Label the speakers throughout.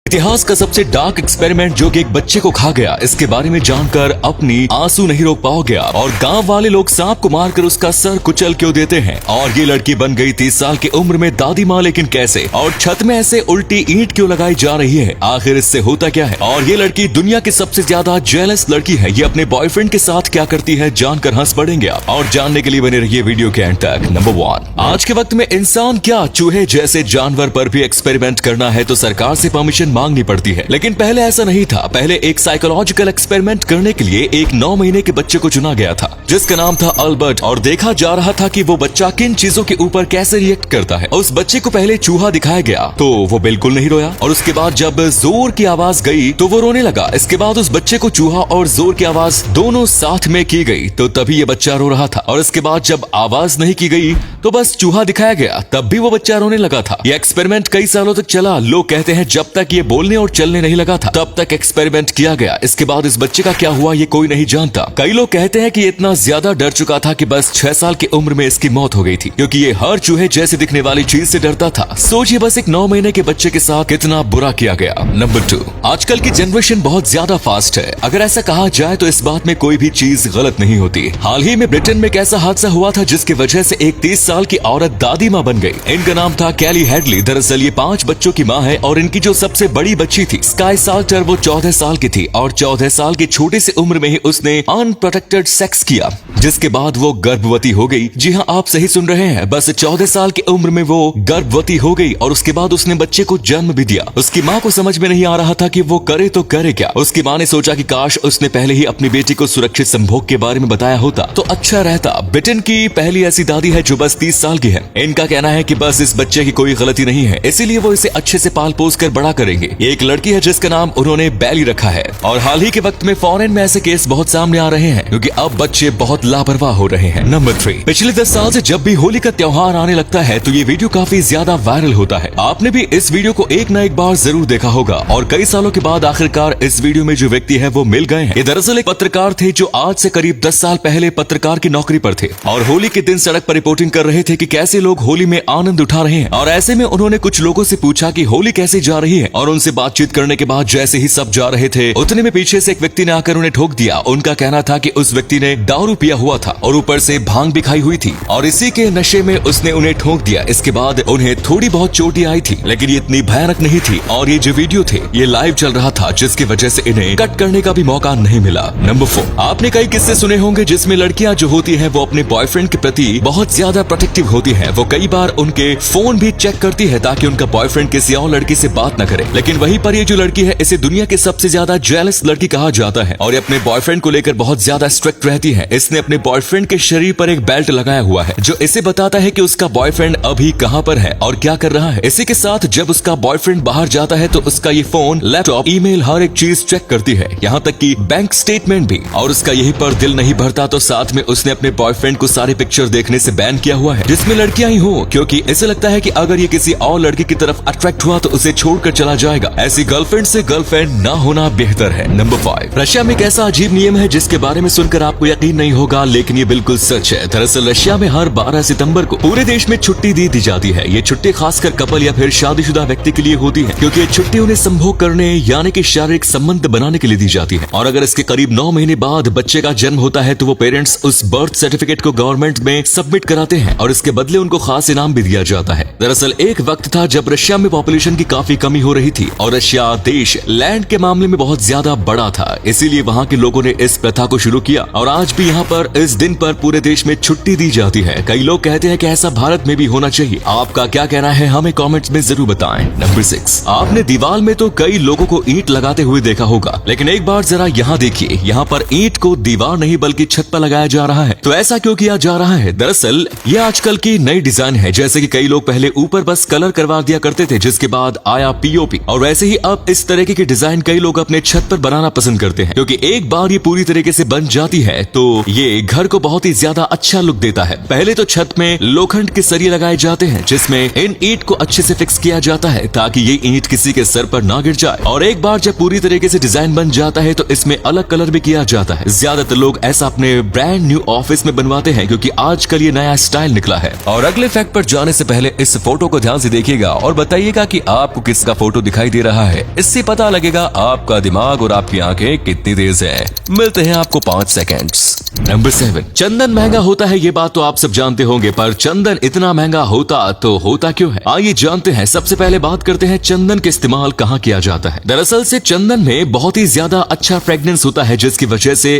Speaker 1: इतिहास का सबसे डार्क एक्सपेरिमेंट जो कि एक बच्चे को खा गया, इसके बारे में जानकर अपनी आंसू नहीं रोक पाओ गया और गांव वाले लोग सांप को मारकर उसका सर कुचल क्यों देते हैं। और ये लड़की बन गई 30 साल की उम्र में दादी माँ, लेकिन कैसे? और छत में ऐसे उल्टी ईंट क्यों लगाई जा रही है? आखिर इससे होता क्या है? और ये लड़की दुनिया की सबसे ज्यादा जेलस लड़की है। ये अपने बॉयफ्रेंड के साथ क्या करती है, जानकर हंस पड़ेंगे आप। और जानने के लिए बने रहिए वीडियो के एंड तक। नंबर 1, आज के वक्त में इंसान क्या चूहे जैसे जानवर पर भी एक्सपेरिमेंट करना है तो सरकार से परमिशन मांगनी पड़ती है, लेकिन पहले ऐसा नहीं था। पहले एक साइकोलॉजिकल एक्सपेरिमेंट करने के लिए एक 9 महीने के बच्चे को चुना गया था जिसका नाम था अल्बर्ट, और देखा जा रहा था कि वो बच्चा किन चीजों के ऊपर कैसे रिएक्ट करता है। उस बच्चे को पहले चूहा दिखाया गया तो वो बिल्कुल नहीं रोया, और उसके बाद जब जोर की आवाज गई तो वो रोने लगा। इसके बाद उस बच्चे को चूहा और जोर की आवाज दोनों साथ में की गई तो तभी ये बच्चा रो रहा था, और इसके बाद जब आवाज नहीं की गई तो बस चूहा दिखाया गया, तब भी वो बच्चा रोने लगा था। ये एक्सपेरिमेंट कई सालों तक चला। लोग कहते हैं जब तक ये बोलने और चलने नहीं लगा था तब तक एक्सपेरिमेंट किया गया। इसके बाद इस बच्चे का क्या हुआ ये कोई नहीं जानता। कई लोग कहते हैं कि ये इतना ज्यादा डर चुका था कि बस 6 साल की उम्र में इसकी मौत हो गई थी, क्योंकि ये हर चूहे जैसे दिखने वाली चीज से डरता था। सोचिए बस एक 9 महीने के बच्चे के साथ कितना बुरा किया गया। नंबर 2, आजकल की जनरेशन बहुत ज्यादा फास्ट है। अगर ऐसा कहा जाए तो इस बात में कोई भी चीज गलत नहीं होती। हाल ही में ब्रिटेन में एक ऐसा हादसा हुआ था जिसकी वजह से एक 30 साल की औरत दादी माँ बन गई। इनका नाम था कैली हेडली। दरअसल ये 5 बच्चों की माँ है और इनकी जो सबसे बड़ी बच्ची थी स्काई साल्टर, वो 14 साल की थी, और 14 साल की छोटी सी उम्र में ही उसने अनप्रोटेक्टेड सेक्स किया, जिसके बाद वो गर्भवती हो गई। जी हाँ, आप सही सुन रहे हैं, बस 14 साल की उम्र में वो गर्भवती हो गई और उसके बाद उसने बच्चे को जन्म भी दिया। उसकी माँ को समझ में नहीं आ रहा था कि वो करे तो करे क्या। उसकी माँ ने सोचा कि काश उसने पहले ही अपनी बेटी को सुरक्षित संभोग के बारे में बताया होता तो अच्छा रहता। ब्रिटेन की पहली ऐसी दादी है जो बस 30 साल की है। इनका कहना है कि बस इस बच्चे की कोई गलती नहीं है, इसीलिए वो इसे अच्छे से पाल पोस कर बड़ा करेंगे। ये एक लड़की है जिसका नाम उन्होंने बैली रखा है। और हाल ही के वक्त में फॉरेन में ऐसे केस बहुत सामने आ रहे हैं क्योंकि अब बच्चे बहुत लापरवाह हो रहे हैं। नंबर 3, पिछले 10 साल से जब भी होली का त्योहार आने लगता है तो ये वीडियो काफी ज्यादा वायरल होता है। आपने भी इस वीडियो को एक न एक बार जरूर देखा होगा, और कई सालों के बाद आखिरकार इस वीडियो में जो व्यक्ति है वो मिल गए हैं। ये दरअसल एक पत्रकार थे जो आज से करीब 10 साल पहले पत्रकार की नौकरी पर थे और होली के दिन सड़क पर रिपोर्टिंग कर रहे थे कि कैसे लोग होली में आनंद उठा रहे हैं। और ऐसे में उन्होंने कुछ लोगों से पूछा कि होली कैसे जा रही है, और उनसे बातचीत करने के बाद जैसे ही सब जा रहे थे उतने में पीछे से एक व्यक्ति ने आकर उन्हें ठोक दिया। उनका कहना था कि उस व्यक्ति ने दारू पिया हुआ था और ऊपर से भांग भी खाई हुई थी, और इसी के नशे में उसने उन्हें ठोक दिया। इसके बाद उन्हें थोड़ी बहुत चोटें आई थी, लेकिन ये इतनी भयानक नहीं थी। और ये जो वीडियो थे ये लाइव चल रहा था, जिसकी वजह से इन्हें कट करने का भी मौका नहीं मिला। नंबर 4, आपने कई किस्से सुने होंगे जिसमें लड़कियां जो होती है वो अपने बॉयफ्रेंड के प्रति बहुत ज्यादा प्रोटेक्टिव होती है। वो कई बार उनके फोन भी चेक करती है ताकि उनका बॉयफ्रेंड किसी और लड़की से बात न करे। लेकिन वहीं पर ये जो लड़की है इसे दुनिया की सबसे ज्यादा जेलस लड़की कहा जाता है, और ये अपने बॉयफ्रेंड को लेकर बहुत ज्यादा स्ट्रिक्ट रहती है। इसने अपने बॉयफ्रेंड के शरीर पर एक बेल्ट लगाया हुआ है जो इसे बताता है कि उसका बॉयफ्रेंड अभी कहां पर है और क्या कर रहा है। इसी के साथ जब उसका बॉयफ्रेंड बाहर जाता है तो उसका ये फोन, लैपटॉप, ईमेल, हर एक चीज चेक करती है, यहाँ तक कि बैंक स्टेटमेंट भी। और उसका यही पर दिल नहीं भरता तो साथ में उसने अपने बॉयफ्रेंड को सारे पिक्चर देखने से बैन किया हुआ है जिसमें लड़कियां ही हो, क्योंकि इसे लगता है कि अगर ये किसी और लड़की की तरफ अट्रैक्ट हुआ तो उसे छोड़कर चला जाएगा। ऐसी गर्लफ्रेंड से गर्लफ्रेंड ना होना बेहतर है। नंबर 5, रशिया में एक ऐसा अजीब नियम है जिसके बारे में सुनकर आपको यकीन नहीं होगा, लेकिन ये बिल्कुल सच है। दरअसल रशिया में हर 12 सितंबर को पूरे देश में छुट्टी दी जाती है। ये छुट्टी खासकर कपल या फिर शादीशुदा व्यक्ति के लिए होती है, क्योंकि ये छुट्टी उन्हें संभोग करने यानी कि शारीरिक संबंध बनाने के लिए दी जाती है। और अगर इसके करीब 9 महीने बाद बच्चे का जन्म होता है तो वो पेरेंट्स उस बर्थ सर्टिफिकेट को गवर्नमेंट में सबमिट कराते हैं और इसके बदले उनको खास इनाम भी दिया जाता है। दरअसल एक वक्त था जब रशिया में पॉपुलेशन की काफी कमी हो रही थी और रशिया देश लैंड के मामले में बहुत ज्यादा बड़ा था, इसीलिए वहाँ के लोगों ने इस प्रथा को शुरू किया और आज भी यहाँ पर इस दिन पर पूरे देश में छुट्टी दी जाती है। कई लोग कहते हैं कि ऐसा भारत में भी होना चाहिए। आपका क्या कहना है हमें कमेंट्स में जरूर बताएं। नंबर 6, आपने दीवार में तो कई लोगों को ईंट लगाते हुए देखा होगा, लेकिन एक बार जरा यहाँ देखिए, यहाँ पर ईंट को दीवार नहीं बल्कि छत पर लगाया जा रहा है। तो ऐसा क्यों किया जा रहा है? दरअसल ये आजकल की नई डिजाइन है। जैसे कि कई लोग पहले ऊपर बस कलर करवा दिया करते थे, जिसके बाद आया पीओपी, और वैसे ही अब इस तरह की डिजाइन कई लोग अपने छत पर बनाना पसंद करते हैं, क्योंकि एक बार ये पूरी तरीके से बन जाती है तो ये घर को बहुत ही ज्यादा अच्छा लुक देता है। पहले तो छत में लोखंड के सरिये लगाए जाते हैं जिसमें इन ईंट को अच्छे से फिक्स किया जाता है ताकि ये ईंट किसी के सर पर ना गिर जाए। और एक बार जब पूरी तरीके से डिजाइन बन जाता है तो इसमें अलग कलर भी किया जाता है। ज्यादातर लोग ऐसा अपने ब्रांड न्यू ऑफिस में बनवाते हैं क्योंकि आजकल ये नया स्टाइल निकला है। और अगले फैक्ट पर जाने से पहले इस फोटो को ध्यान से देखिएगा और बताइएगा कि आपको किसका फोटो दिखाई दिखाई दे रहा है। इससे पता लगेगा आपका दिमाग और आपकी आंखें कितनी तेज है। मिलते हैं आपको 5 सेकंड्स। नंबर 7, चंदन महंगा होता है, ये बात तो आप सब जानते होंगे, पर चंदन इतना महंगा होता तो होता क्यों है? आइए जानते हैं। सबसे पहले बात करते हैं चंदन के इस्तेमाल कहाँ किया जाता है। दरअसल से चंदन में बहुत ही ज्यादा अच्छा फ्रेग्रेंस होता है, जिसकी वजह से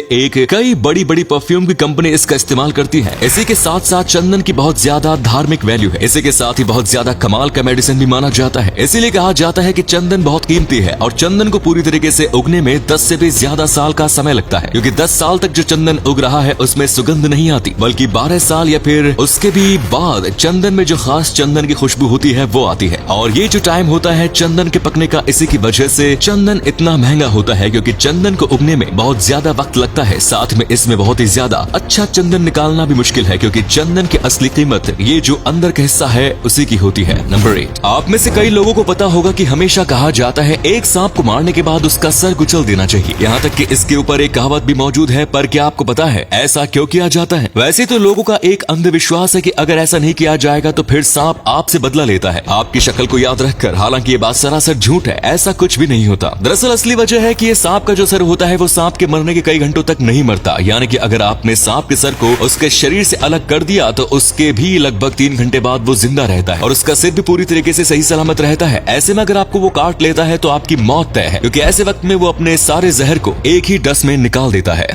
Speaker 1: कई बड़ी बड़ी परफ्यूम की कंपनी इसका इस्तेमाल करती है। इसी के साथ साथ चंदन की बहुत ज्यादा धार्मिक वैल्यू है। इसी के साथ ही बहुत ज्यादा कमाल का मेडिसिन भी माना जाता है। इसीलिए कहा जाता है कि चंदन बहुत कीमती है और चंदन को पूरी तरीके से उगने में 10 से भी ज्यादा साल का समय लगता है, क्योंकि 10 साल तक जो चंदन उग रहा है उसमें सुगंध नहीं आती, बल्कि 12 साल या फिर उसके भी बाद चंदन में जो खास चंदन की खुशबू होती है वो आती है। और ये जो टाइम होता है चंदन के पकने का, इसी की वजह से चंदन इतना महंगा होता है, क्योंकि चंदन को उगने में बहुत ज्यादा वक्त लगता है। साथ में इसमें बहुत ही ज्यादा अच्छा चंदन निकालना भी मुश्किल है, क्योंकि चंदन की असली कीमत ये जो अंदर का हिस्सा है उसी की होती है। नंबर 8, आप में से कई लोगों को पता होगा कि हमेशा कहा जाता है एक सांप को मारने के बाद उसका सर कुचल देना चाहिए। यहाँ तक कि इसके ऊपर एक कहावत भी मौजूद है, पर क्या आपको पता है ऐसा क्यों किया जाता है? वैसे तो लोगों का एक अंधविश्वास है कि अगर ऐसा नहीं किया जाएगा तो फिर सांप आपसे बदला लेता है, आपकी शक्ल को याद रखकर। हालांकि ये बात सरासर झूठ है, ऐसा कुछ भी नहीं होता। दरअसल असली वजह है कि ये सांप का जो सर होता है वो सांप के मरने के कई घंटों तक नहीं मरता। यानी कि अगर आपने सांप के सर को उसके शरीर से अलग कर दिया तो उसके भी लगभग 3 घंटे बाद वो जिंदा रहता है और उसका सिर भी पूरी तरीके से सही सलामत रहता है। ऐसे में अगर आपको वो काट लेता है तो आपकी मौत तय है, क्योंकि ऐसे वक्त में वो अपने सारे जहर को एक ही डस में निकाल देता है।